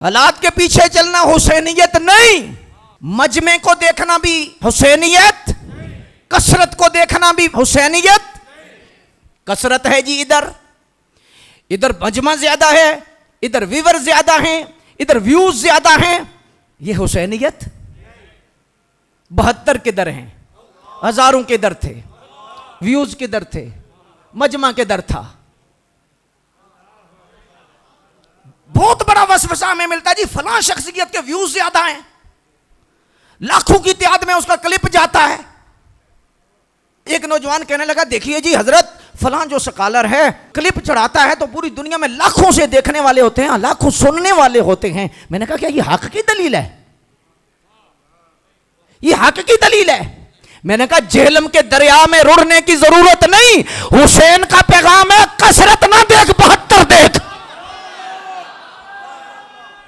हालात के पीछे चलना हुसैनियत नहीं, मजमे को देखना भी हुसैनियत, कसरत को देखना भी हुसैनियत। कसरत है जी इधर, इधर मजमा ज्यादा है, इधर व्यूवर ज्यादा हैं, इधर व्यूज ज्यादा हैं, ये हुसैनियत। 72 किधर हैं, हजारों के दर थे, व्यूज के दर थे, मजमा के दर था। बहुत बड़ा वसवसा में मिलता है जी, फलां शख्सियत के व्यूज ज्यादा हैं, लाखों की तादाद में उसका क्लिप जाता है। एक नौजवान कहने लगा, देखिए जी हजरत, फलां जो स्कॉलर है क्लिप चढ़ाता है तो पूरी दुनिया में लाखों से देखने वाले होते हैं, लाखों सुनने वाले होते हैं। मैंने कहा क्या ये हक की दलील है? ये हक की दलील है? मैंने कहा जेहलम के दरिया में रुड़ने की जरूरत नहीं, हुसैन का पैगाम है कसरत ना देख 72 देख।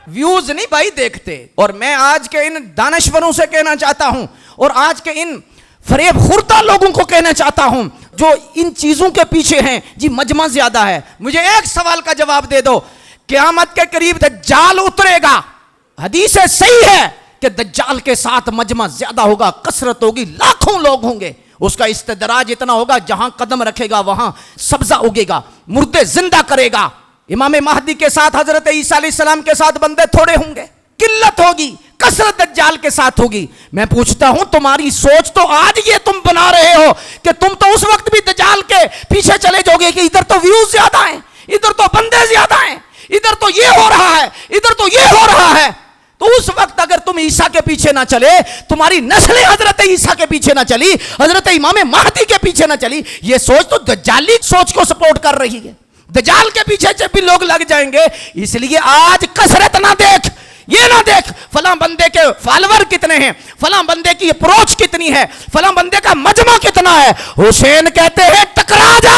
व्यूज नहीं भाई देखते। और मैं आज के इन दानश्वरों से कहना चाहता हूं और आज के इन फरेब खुर्दा लोगों को कहना चाहता हूं जो इन चीजों के पीछे हैं, जी मजमा ज्यादा है। मुझे एक सवाल का जवाब दे दो, क़यामत के करीब दज्जाल उतरेगा, हदीस सही है कि दज्जाल के साथ मजमा ज्यादा होगा, कसरत होगी, लाखों लोग होंगे, उसका इस्तदराज इतना होगा जहां कदम रखेगा वहां सब्जा उगेगा, मुर्दे जिंदा करेगा। इमाम महदी के साथ हजरत ईसा अलैहिस्सलाम के साथ बंदे थोड़े होंगे, किल्लत होगी, कसरत दज्जाल के साथ होगी। मैं पूछता हूं तुम्हारी सोच तो आज ये तुम बना रहे हो कि तुम तो उस वक्त भी दज्जाल के पीछे चले जाओगे कि इधर तो व्यूज ज्यादा हैं, इधर तो बंदे ज्यादा हैं, इधर तो ये हो रहा है, इधर तो ये हो रहा है। तो उस वक्त अगर तुम ईसा के पीछे ना चले, तुम्हारी नस्लें हजरत ईसा के पीछे ना चली, हजरत इमाम महदी के पीछे ना चली, ये सोच तो दज्जाली सोच को सपोर्ट कर रही है। दज्जाल के पीछे जब भी लोग लग जाएंगे, इसलिए आज कसरत ना देख, ये ना देख फलां बंदे के फॉलोवर कितने हैं, फलां बंदे की अप्रोच कितनी है, फलां बंदे का मजमा कितना है। हुसैन कहते हैं टकरा जा,